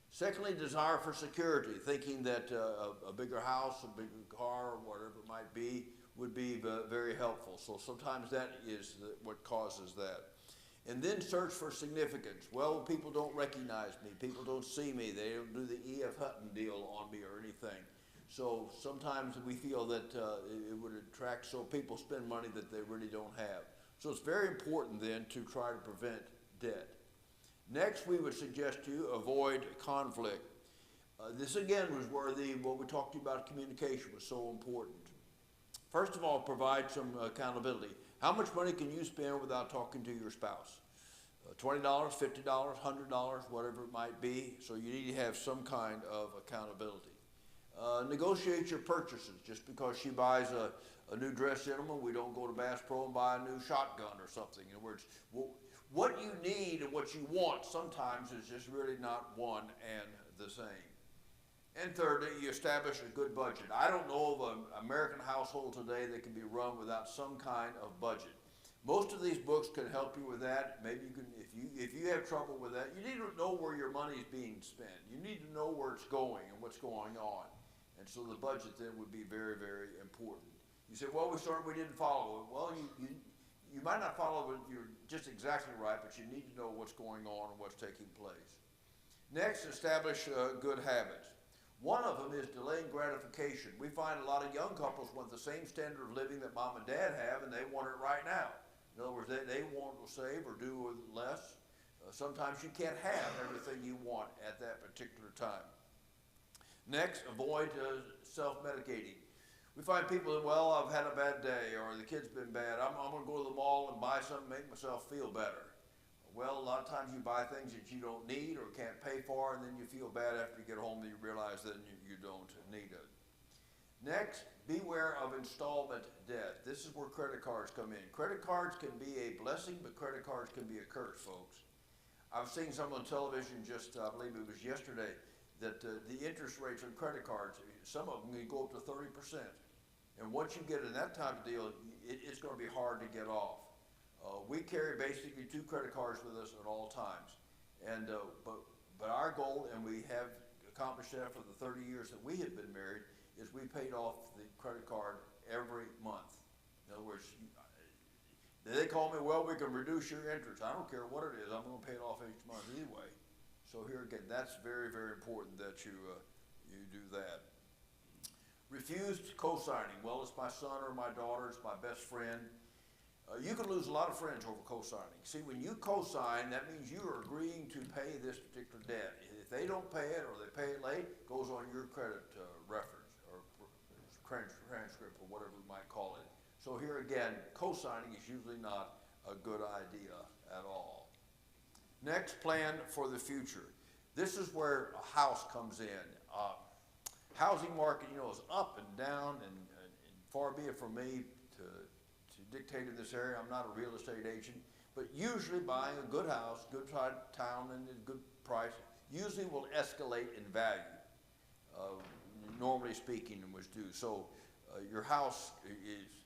Secondly, desire for security, thinking that a bigger house, a bigger car, or whatever it might be, would be very helpful. So sometimes that is what causes that. And then search for significance. Well, people don't recognize me. People don't see me. They don't do the E.F. Hutton deal on me or anything. So sometimes we feel that it would attract, so people spend money that they really don't have. So it's very important then to try to prevent debt. Next, we would suggest you avoid conflict. This again was where what we talked to you about communication was so important. First of all, provide some accountability. How much money can you spend without talking to your spouse? $20, $50, $100, whatever it might be. So you need to have some kind of accountability. Negotiate your purchases. Just because she buys a new dress gentleman, we don't go to Bass Pro and buy a new shotgun or something. In other words, what you need and what you want sometimes is just really not one and the same. And thirdly, you establish a good budget. I don't know of an American household today that can be run without some kind of budget. Most of these books can help you with that. Maybe you can, if you have trouble with that, you need to know where your money is being spent. You need to know where it's going and what's going on. And so the budget then would be very, very important. You say, well, we didn't follow it. Well, you might not follow it, you're just exactly right, but you need to know what's going on and what's taking place. Next, establish good habits. One of them is delaying gratification. We find a lot of young couples want the same standard of living that mom and dad have, and they want it right now. In other words, they want to save or do with less. Sometimes you can't have everything you want at that particular time. Next, avoid self-medicating. We find people that, well, I've had a bad day, or the kid's been bad. I'm going to go to the mall and buy something to make myself feel better. Well, a lot of times you buy things that you don't need or can't pay for, and then you feel bad after you get home and you realize that you don't need it. Next, beware of installment debt. This is where credit cards come in. Credit cards can be a blessing, but credit cards can be a curse, folks. I've seen some on television just, I believe it was yesterday, that the interest rates on credit cards, some of them can go up to 30%. And once you get in that type of deal, it's going to be hard to get off. We carry basically 2 credit cards with us at all times. And, but our goal, and we have accomplished that for the 30 years that we have been married, is we paid off the credit card every month. In other words, they call me, well, we can reduce your interest. I don't care what it is, I'm going to pay it off each month anyway. So here again, that's very, very important that you do that. Refused co-signing. Well, it's my son or my daughter, it's my best friend. You can lose a lot of friends over co-signing. See, when you co-sign, that means you are agreeing to pay this particular debt. If they don't pay it or they pay it late, it goes on your credit reference or transcript or whatever we might call it. So here again, co-signing is usually not a good idea at all. Next, plan for the future. This is where a house comes in. Housing market, is up and down, and far be it from me to dictate in this area. I'm not a real estate agent, but usually buying a good house, good town, and a good price, usually will escalate in value. Normally speaking, was due. So your house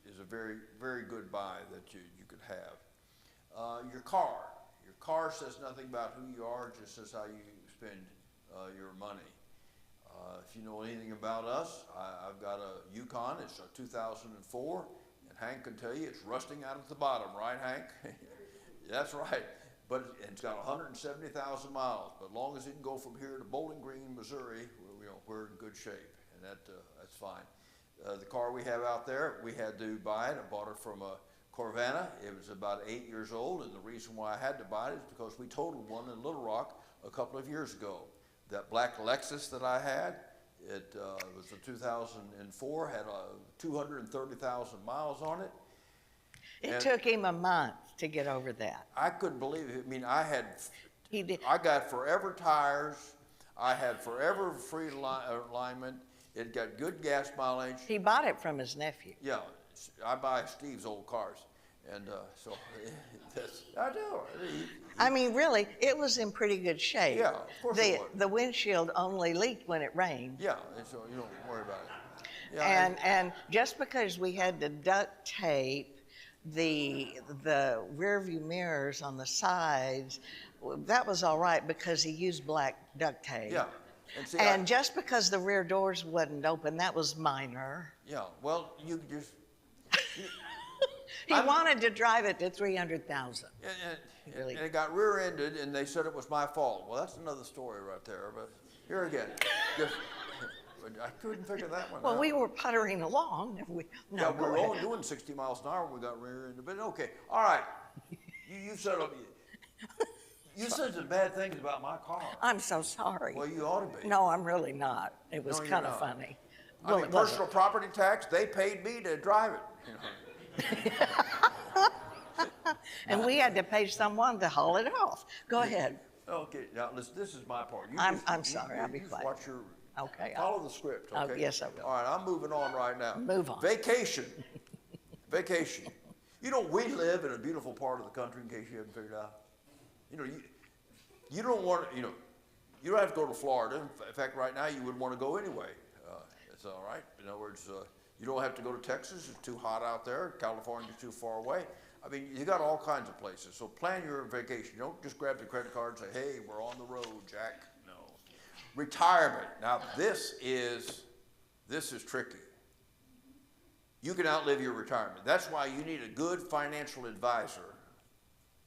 is a very, very good buy that you could have. Your car. Your car says nothing about who you are, it just says how you spend your money. If you know anything about us, I've got a Yukon. It's a 2004, and Hank can tell you it's rusting out at the bottom, right, Hank? That's right. But it's got 170,000 miles. But as long as it can go from here to Bowling Green, Missouri, we're in good shape, and that's fine. The car we have out there, we had to buy it. I bought it from a Corvana. It was about 8 years old, and the reason why I had to buy it is because we totaled one in Little Rock a couple of years ago. That black Lexus that I had, it was a 2004, had 230,000 miles on it. It took him a month to get over that. I couldn't believe it. I mean, He did. I got forever tires. I had forever free alignment. It got good gas mileage. He bought it from his nephew. Yeah, I buy Steve's old cars. And so I do. I mean, really, it was in pretty good shape. Yeah, of course it was. The windshield only leaked when it rained. Yeah, and so you don't worry about it. Yeah, And just because we had to duct tape the rear view mirrors on the sides, that was all right because he used black duct tape. Yeah. And, see, and just because the rear doors wasn't open, that was minor. Yeah, well, you just... He wanted to drive it to 300,000. And it got rear-ended, and they said it was my fault. Well, that's another story right there. But here again, I couldn't figure that one out. Well, we were puttering along. We were only doing 60 miles an hour when we got rear-ended. But okay, all right. You said some bad things about my car. I'm so sorry. Well, you ought to be. No, I'm really not. It was kind of funny. I mean, personal property tax, they paid me to drive it. And we had to pay someone to haul it off. Go ahead. Okay, now listen, this is my part. I'm sorry, I'll be quiet. Watch your, okay. Follow the script, okay? Yes, I will. All right, I'm moving on right now. Move on. Vacation. Vacation. We live in a beautiful part of the country, in case you haven't figured out. You don't want to, you don't have to go to Florida. In fact, right now, you wouldn't want to go anyway. It's all right. In other words, you don't have to go to Texas. It's too hot out there. California's too far away. I mean, you got all kinds of places. So plan your vacation. Don't just grab the credit card and say, hey, we're on the road, Jack. No. Retirement. Now, this is tricky. You can outlive your retirement. That's why you need a good financial advisor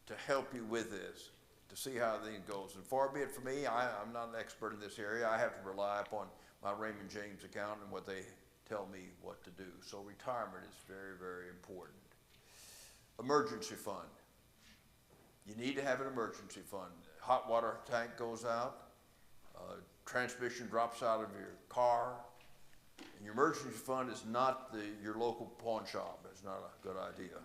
to help you with this, to see how things goes. And far be it from me, I'm not an expert in this area. I have to rely upon my Raymond James account and what they tell me what to do. So retirement is very, very important. Emergency fund. You need to have an emergency fund. hot water tank goes out, transmission drops out of your car, and your emergency fund is not your local pawn shop. It's not a good idea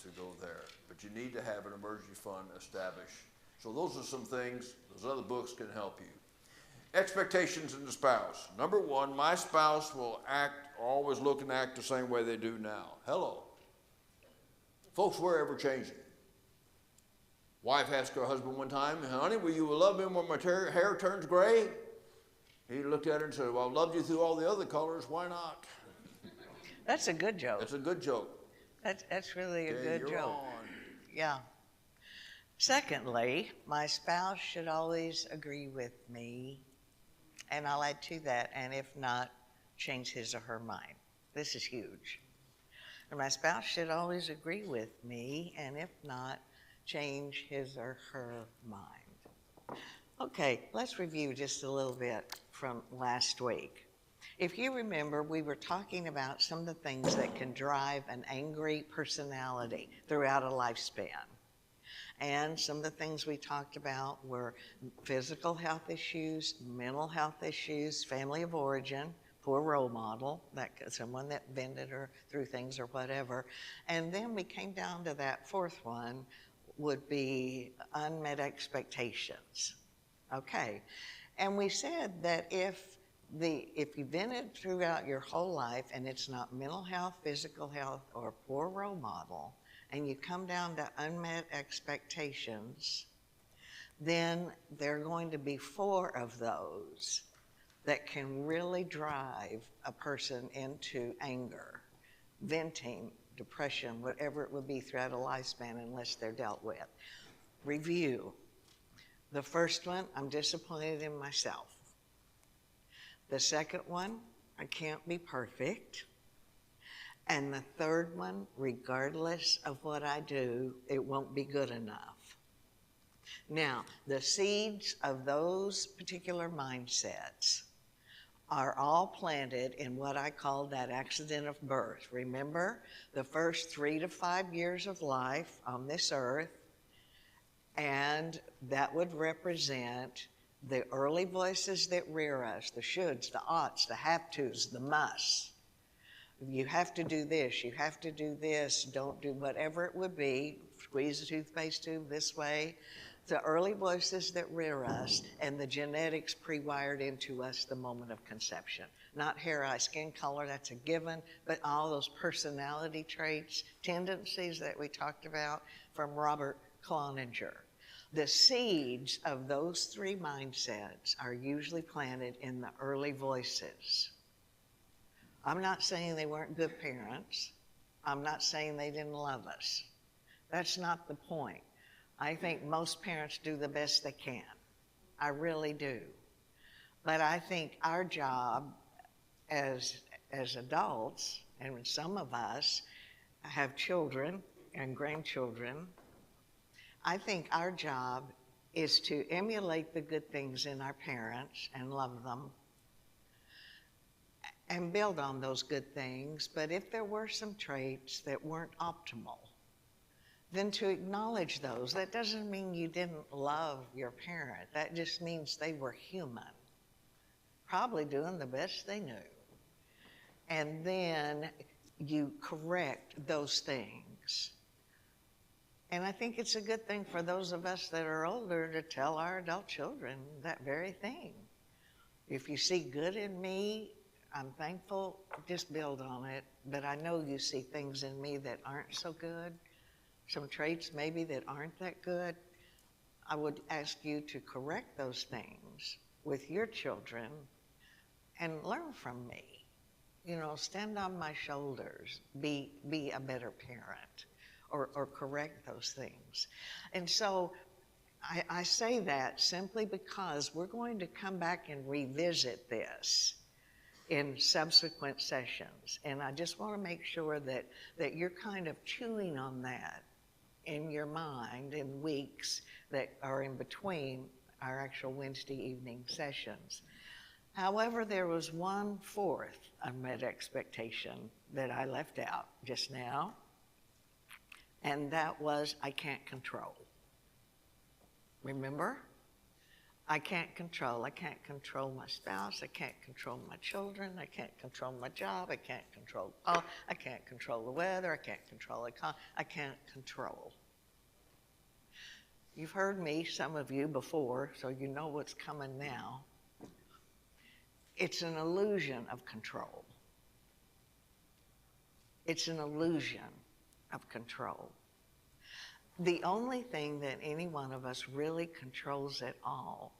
to go there. But you need to have an emergency fund established. So those are some things, those other books can help you. Expectations in the spouse. Number one, my spouse will always look and act the same way they do now. Hello. Folks, we're ever changing. Wife asked her husband one time, honey, will you love me when my hair turns gray? He looked at her and said, well, I loved you through all the other colors, why not? That's a good joke. That's a good joke. That's really a Okay, good you're joke. on. Yeah. Secondly, my spouse should always agree with me, and I'll add to that, and if not, change his or her mind. This is huge. And my spouse should always agree with me, and if not, change his or her mind. Okay, let's review just a little bit from last week. If you remember, we were talking about some of the things that can drive an angry personality throughout a lifespan. And some of the things we talked about were physical health issues, mental health issues, family of origin, poor role model, someone that bended her through things or whatever. And then we came down to that fourth one would be unmet expectations. Okay, and we said that if you've been it throughout your whole life and it's not mental health, physical health, or poor role model, and you come down to unmet expectations, then there are going to be 4 of those that can really drive a person into anger, venting, depression, whatever it would be throughout a lifespan unless they're dealt with. Review. The first one, I'm disappointed in myself. The second one, I can't be perfect. And the third one, regardless of what I do, it won't be good enough. Now, the seeds of those particular mindsets are all planted in what I call that accident of birth. Remember, the first 3 to 5 years of life on this earth, and that would represent the early voices that rear us, the shoulds, the oughts, the have tos, the musts. You have to do this, you have to do this, don't do whatever it would be, squeeze the toothpaste tube this way. The early voices that rear us and the genetics pre-wired into us the moment of conception. Not hair, eye, skin color, that's a given, but all those personality traits, tendencies that we talked about from Robert Cloninger. The seeds of those 3 mindsets are usually planted in the early voices. I'm not saying they weren't good parents. I'm not saying they didn't love us. That's not the point. I think most parents do the best they can. I really do. But I think our job as adults, and some of us have children and grandchildren, I think our job is to emulate the good things in our parents and love them and build on those good things. But if there were some traits that weren't optimal, then to acknowledge those. That doesn't mean you didn't love your parent. That just means they were human, probably doing the best they knew. And then you correct those things. And I think it's a good thing for those of us that are older to tell our adult children that very thing. If you see good in me, I'm thankful, just build on it. But I know you see things in me that aren't so good, some traits maybe that aren't that good. I would ask you to correct those things with your children and learn from me. You know, stand on my shoulders, be a better parent, or correct those things. And so I say that simply because we're going to come back and revisit this in subsequent sessions. And I just want to make sure that you're kind of chewing on that in your mind in weeks that are in between our actual Wednesday evening sessions. However, there was 1/4 unmet expectation that I left out just now, and that was I can't control. Remember? I can't control. I can't control my spouse. I can't control my children. I can't control my job. I can't control, I can't control the weather. I can't control I can't control. You've heard me, some of you, before, so you know what's coming now. It's an illusion of control. It's an illusion of control. The only thing that any one of us really controls at all,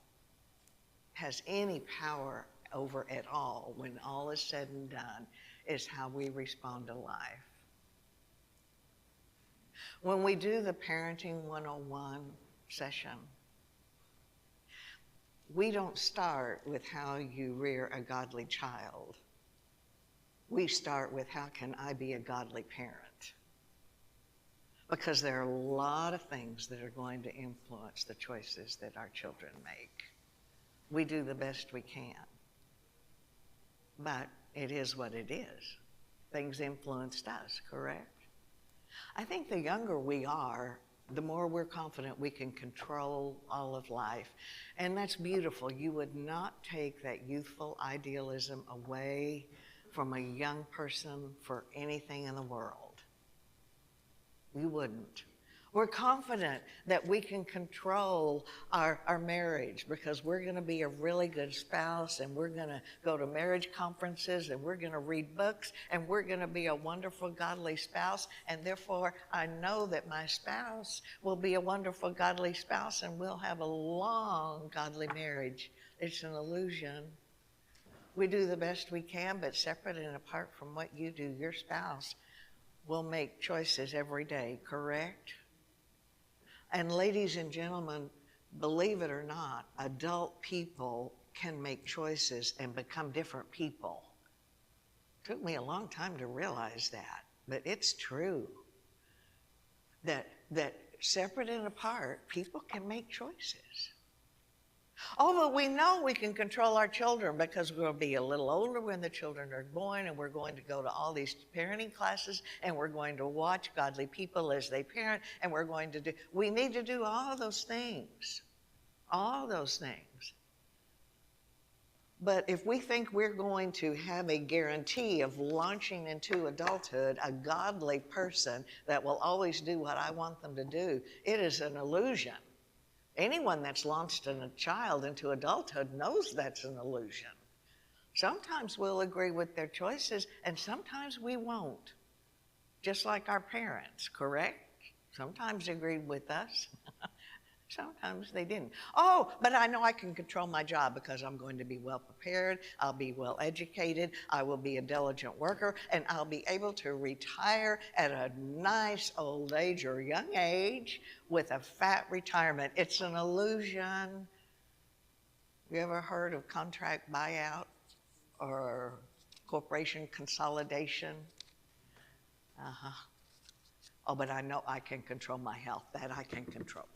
has any power over at all, when all is said and done, is how we respond to life. When we do the Parenting 101 session, we don't start with how you rear a godly child. We start with how can I be a godly parent? Because there are a lot of things that are going to influence the choices that our children make. We do the best we can. But it is what it is. Things influenced us, correct? I think the younger we are, the more we're confident we can control all of life. And that's beautiful. You would not take that youthful idealism away from a young person for anything in the world. You wouldn't. We're confident that we can control our marriage because we're going to be a really good spouse, and we're going to go to marriage conferences, and we're going to read books, and we're going to be a wonderful, godly spouse, and therefore I know that my spouse will be a wonderful, godly spouse, and we'll have a long, godly marriage. It's an illusion. We do the best we can, but separate and apart from what you do, your spouse will make choices every day, correct? And ladies and gentlemen, believe it or not, adult people can make choices and become different people. It took me a long time to realize that, but it's true. That separate and apart, people can make choices. Oh, but we know we can control our children because we'll be a little older when the children are born, and we're going to go to all these parenting classes, and we're going to watch godly people as they parent, and we need to do all those things. All those things. But if we think we're going to have a guarantee of launching into adulthood a godly person that will always do what I want them to do, it is an illusion. Anyone that's launched a child into adulthood knows that's an illusion. Sometimes we'll agree with their choices, and sometimes we won't. Just like our parents, correct? Sometimes they agreed with us. Sometimes they didn't. Oh, but I know I can control my job because I'm going to be well prepared, I'll be well educated, I will be a diligent worker, and I'll be able to retire at a nice old age or young age with a fat retirement. It's an illusion. You ever heard of contract buyout or corporation consolidation? Oh, but I know I can control my health. That I can control.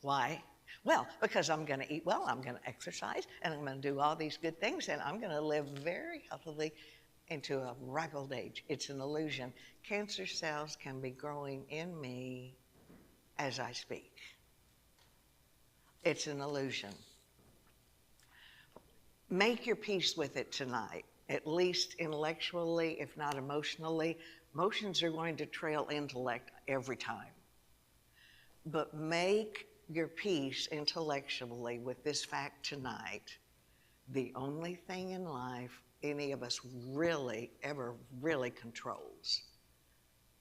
Why? Well, because I'm going to eat well, I'm going to exercise, and I'm going to do all these good things, and I'm going to live very healthily into a ripe old age. It's an illusion. Cancer cells can be growing in me as I speak. It's an illusion. Make your peace with it tonight, at least intellectually, if not emotionally. Emotions are going to trail intellect every time. But make your peace intellectually with this fact tonight. The only thing in life any of us really ever really controls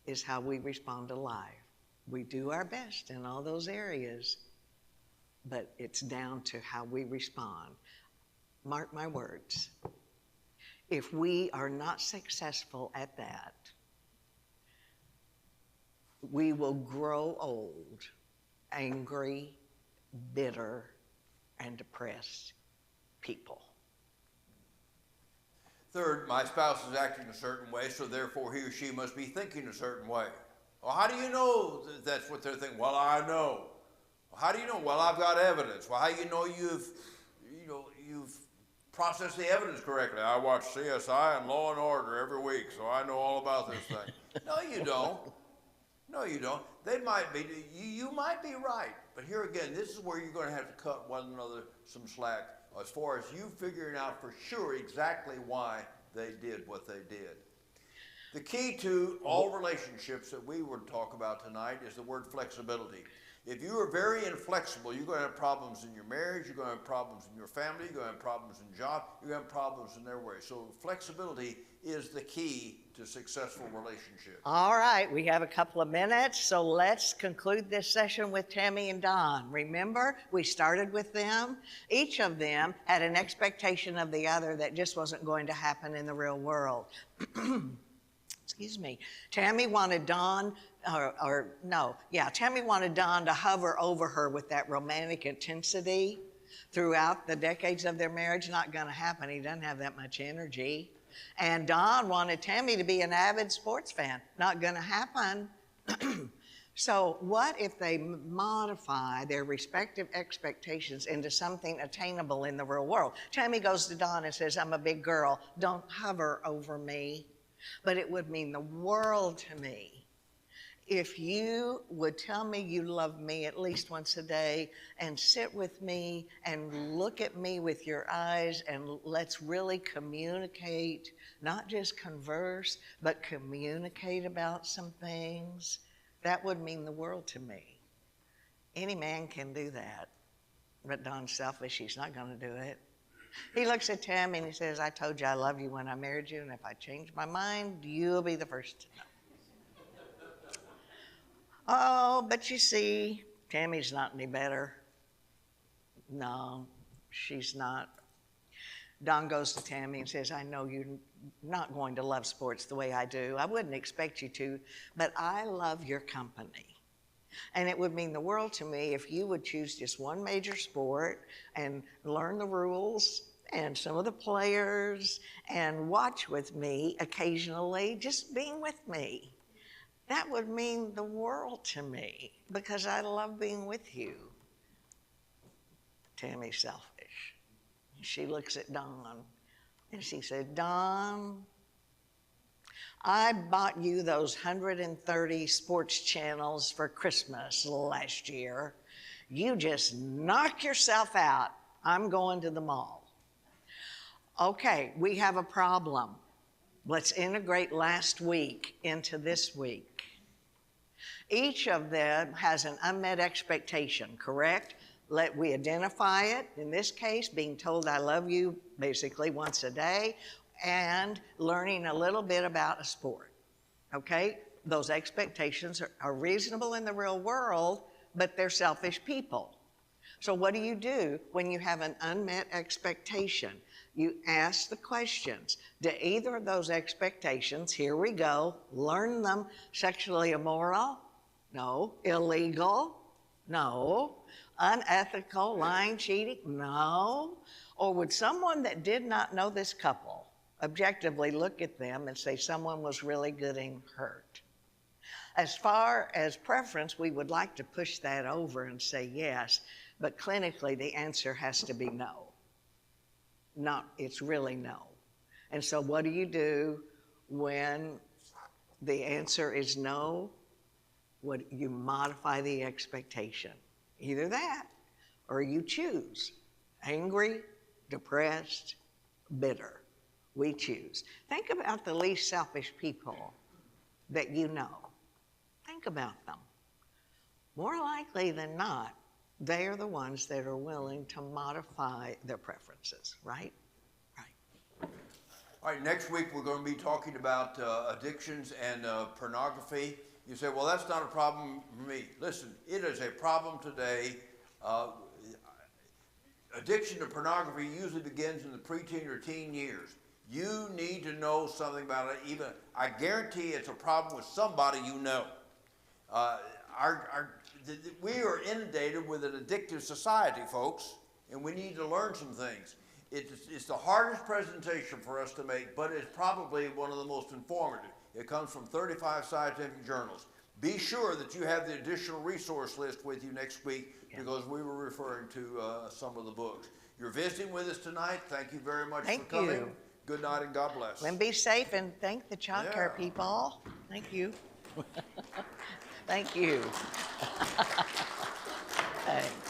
is how we respond to life. We do our best in all those areas, but it's down to how we respond. Mark my words. If we are not successful at that, we will grow old, angry, bitter, and depressed people. Third, my spouse is acting a certain way, so therefore he or she must be thinking a certain way. Well, how do you know that's what they're thinking? Well, I know. Well, how do you know? Well, I've got evidence. Well, how do you know you've processed the evidence correctly? I watch CSI and Law and Order every week, so I know all about this thing. No, you don't. No, you don't. They might be. You might be right. But here again, this is where you're going to have to cut one another some slack as far as you figuring out for sure exactly why they did what they did. The key to all relationships that we would talk about tonight is the word flexibility. If you are very inflexible, you're going to have problems in your marriage, you're going to have problems in your family, you're going to have problems in job, you're going to have problems in their way. So flexibility is the key to successful relationships. All right, we have a couple of minutes, so let's conclude this session with Tammy and Don. Remember, we started with them. Each of them had an expectation of the other that just wasn't going to happen in the real world. Excuse me. Tammy wanted Tammy wanted Don to hover over her with that romantic intensity throughout the decades of their marriage. Not going to happen. He doesn't have that much energy. And Don wanted Tammy to be an avid sports fan. Not going to happen. So what if they modify their respective expectations into something attainable in the real world? Tammy goes to Don and says, I'm a big girl. Don't hover over me. But it would mean the world to me if you would tell me you love me at least once a day and sit with me and look at me with your eyes and let's really communicate, not just converse, but communicate about some things. That would mean the world to me. Any man can do that, but Don's selfish, he's not going to do it. He looks at Tammy and he says, I told you I love you when I married you, and if I change my mind, you'll be the first to know. Oh, but you see, Tammy's not any better. No, she's not. Don goes to Tammy and says, I know you're not going to love sports the way I do. I wouldn't expect you to, but I love your company. And it would mean the world to me if you would choose just one major sport and learn the rules and some of the players and watch with me occasionally, just being with me. That would mean the world to me because I love being with you. Tammy's selfish. She looks at Don and she said, Don, I bought you those 130 sports channels for Christmas last year. You just knock yourself out. I'm going to the mall. Okay, we have a problem. Let's integrate last week into this week. Each of them has an unmet expectation, correct? We identify it, in this case, being told I love you basically once a day, and learning a little bit about a sport, okay? Those expectations are reasonable in the real world, but they're selfish people. So what do you do when you have an unmet expectation? You ask the questions. Do either of those expectations, here we go, learn them, sexually immoral? No. Illegal? No. Unethical, lying, cheating? No. Or would someone that did not know this couple objectively look at them and say someone was really getting hurt? As far as preference, we would like to push that over and say yes, but clinically the answer has to be no. It's really no. And so what do you do when the answer is no? You modify the expectation. Either that, or you choose angry, depressed, bitter. We choose. Think about the least selfish people that you know. Think about them. More likely than not, they are the ones that are willing to modify their preferences, right? Right. All right, next week we're going to be talking about addictions and pornography. You say, well, that's not a problem for me. Listen, it is a problem today. Addiction to pornography usually begins in the preteen or teen years. You need to know something about it. I guarantee it's a problem with somebody you know. We are inundated with an addictive society, folks, and we need to learn some things. It's the hardest presentation for us to make, but it's probably one of the most informative. It comes from 35 scientific journals. Be sure that you have the additional resource list with you next week because we were referring to some of the books. You're visiting with us tonight. Thank you very much for coming. You. Good night and God bless. And be safe and thank the child care people. Thank you. Thank you. way.